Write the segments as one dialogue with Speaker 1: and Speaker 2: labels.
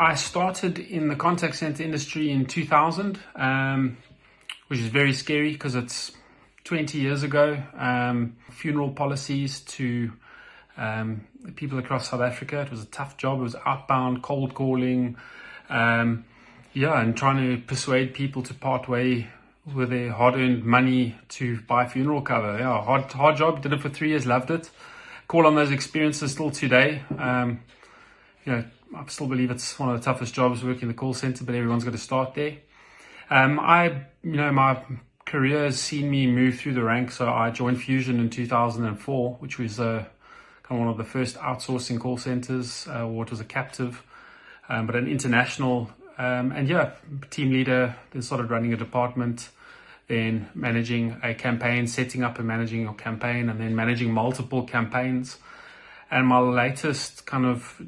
Speaker 1: I started in the contact center industry in 2000, which is very scary because it's 20 years ago. Funeral policies to people across South Africa. It was a tough job. It was outbound, cold calling, and trying to persuade people to part way with their hard-earned money to buy funeral cover. Yeah, hard job. Did it for 3 years. Loved it. Call on those experiences still today. I still believe it's one of the toughest jobs, working in the call center, but everyone's got to start there. My career has seen me move through the ranks. So I joined Fusion in 2004, which was kind of one of the first outsourcing call centers, or it was a captive, but an international. Team leader, then started running a department, then managing a campaign, setting up and managing your campaign, and then managing multiple campaigns. And my latest kind of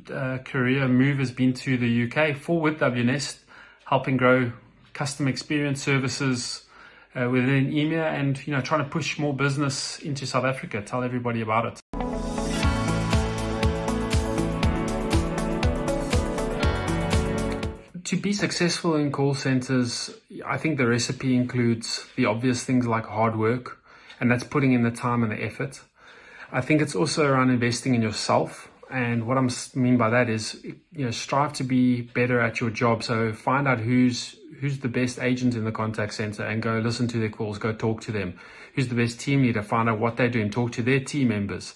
Speaker 1: career move has been to the UK with WNS, helping grow customer experience services within EMEA, and trying to push more business into South Africa. Tell everybody about it. To be successful in call centers, I think the recipe includes the obvious things like hard work, and that's putting in the time and the effort. I think it's also around investing in yourself. And what I mean by that is, strive to be better at your job. So find out who's the best agent in the contact center and go listen to their calls, go talk to them. Who's the best team leader? Find out what they're doing, talk to their team members.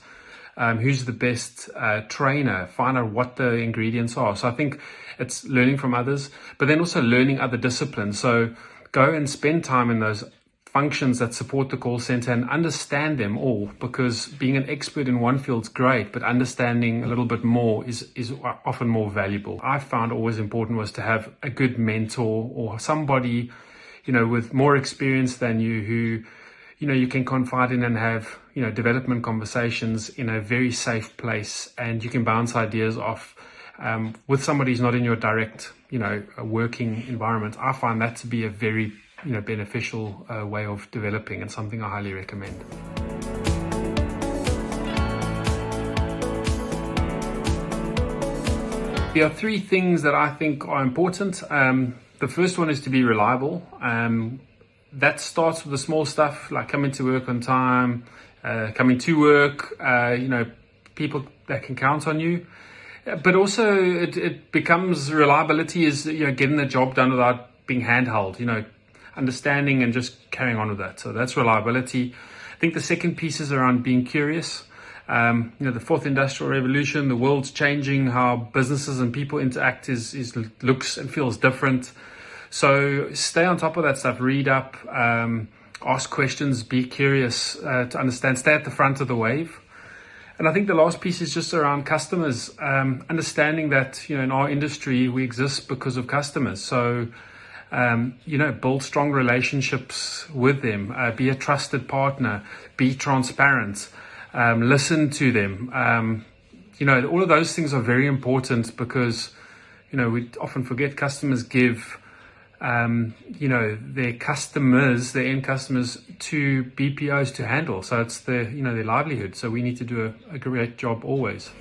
Speaker 1: Who's the best trainer? Find out what the ingredients are. So I think it's learning from others, but then also learning other disciplines. So go and spend time in those functions that support the call center and understand them all, because being an expert in one field's great, but understanding a little bit more is often more valuable. I found always important was to have a good mentor or somebody, with more experience than you, who you can confide in and have, development conversations in a very safe place, and you can bounce ideas off with somebody who's not in your direct, working environment. I find that to be a very, beneficial way of developing, and something I highly recommend. There are three things that I think are important. The first one is to be reliable. That starts with the small stuff like coming to work on time, coming to work, people that can count on you. But also it becomes reliability is, getting the job done without being handheld, understanding and just carrying on with that. So that's reliability. I think the second piece is around being curious. The fourth industrial revolution, the world's changing, how businesses and people interact looks and feels different. So stay on top of that stuff, read up, ask questions, be curious to understand, stay at the front of the wave. And I think the last piece is just around customers, understanding that, in our industry, we exist because of customers. So, build strong relationships with them, be a trusted partner, be transparent, listen to them. All of those things are very important because, we often forget customers give their customers, their end customers, to BPOs to handle. So it's their livelihood. So we need to do a great job always.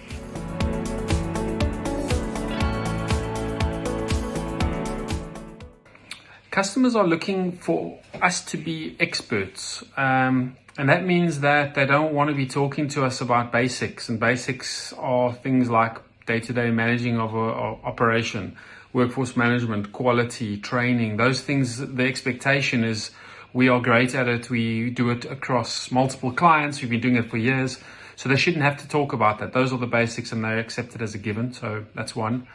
Speaker 1: Customers are looking for us to be experts. And that means that they don't want to be talking to us about basics. And basics are things like day-to-day managing of an operation, workforce management, quality, training. Those things, the expectation is we are great at it. We do it across multiple clients. We've been doing it for years. So they shouldn't have to talk about that. Those are the basics, and they're accepted as a given. So that's one.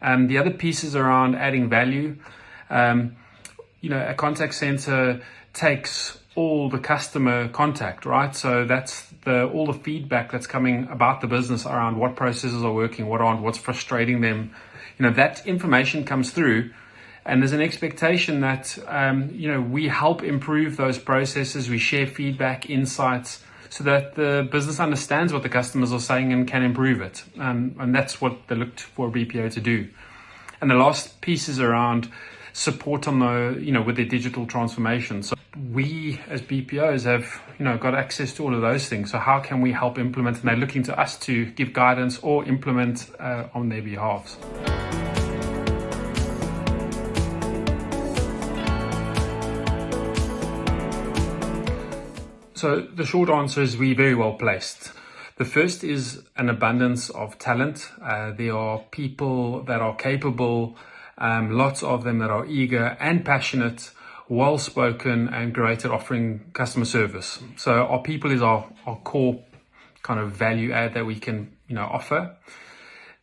Speaker 1: The other piece is around adding value. A contact center takes all the customer contact, right? So that's all the feedback that's coming about the business around what processes are working, what aren't, what's frustrating them. That information comes through, and there's an expectation that, we help improve those processes. We share feedback, insights, so that the business understands what the customers are saying and can improve it. And that's what they looked for a BPO to do. And the last piece is around support on with their digital transformation. So we as BPOs have, got access to all of those things. So how can we help implement? And they're looking to us to give guidance or implement on their behalf. So the short answer is we're very well placed. The first is an abundance of talent. There are people that are capable, lots of them that are eager and passionate, well-spoken and great at offering customer service. So our people is our core kind of value add that we can, offer.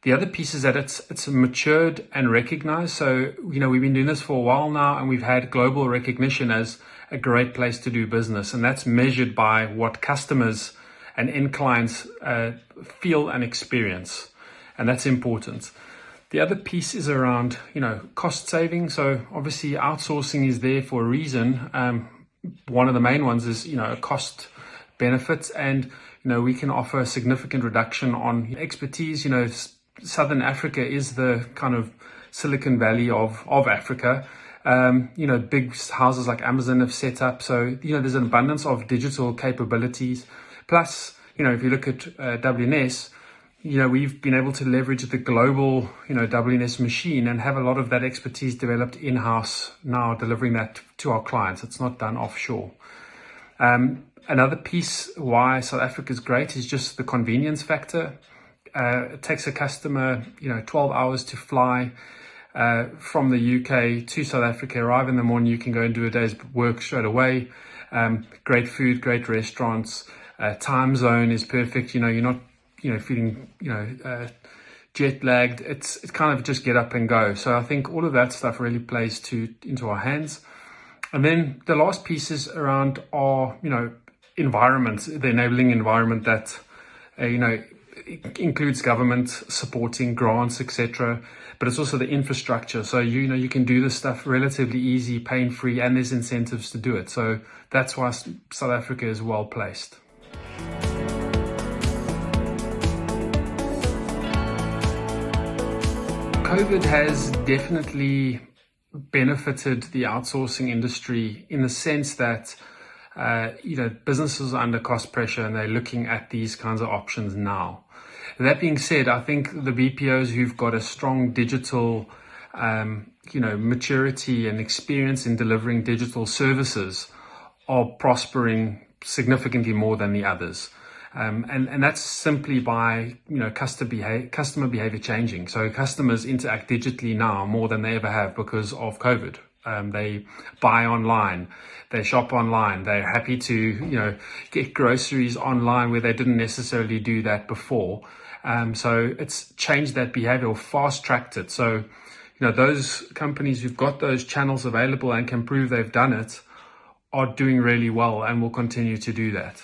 Speaker 1: The other piece is that it's matured and recognized. So, we've been doing this for a while now, and we've had global recognition as a great place to do business. And that's measured by what customers and end clients feel and experience. And that's important. The other piece is around, cost saving. So obviously outsourcing is there for a reason. One of the main ones is, cost benefits, and, we can offer a significant reduction on expertise. Southern Africa is the kind of Silicon Valley of Africa. Big houses like Amazon have set up. So, there's an abundance of digital capabilities. Plus, if you look at WNS, we've been able to leverage the global, WNS machine and have a lot of that expertise developed in-house now, delivering that to our clients. It's not done offshore. Another piece why South Africa is great is just the convenience factor. It takes a customer, 12 hours to fly from the UK to South Africa, arrive in the morning, you can go and do a day's work straight away. Great food, great restaurants. Time zone is perfect. You're not, feeling, jet lagged. It's kind of just get up and go. So I think all of that stuff really plays into our hands. And then the last piece is around our, environment, the enabling environment that, it includes government supporting grants, etc. But it's also the infrastructure. So, you can do this stuff relatively easy, pain-free, and there's incentives to do it. So that's why South Africa is well placed. COVID has definitely benefited the outsourcing industry in the sense that, businesses are under cost pressure and they're looking at these kinds of options now. That being said, I think the BPOs who've got a strong digital, maturity and experience in delivering digital services are prospering significantly more than the others. And that's simply by, customer behavior changing. So customers interact digitally now more than they ever have because of COVID. They buy online, they shop online, they're happy to, get groceries online where they didn't necessarily do that before. So it's changed that behavior or fast-tracked it. So, those companies who've got those channels available and can prove they've done it are doing really well and will continue to do that.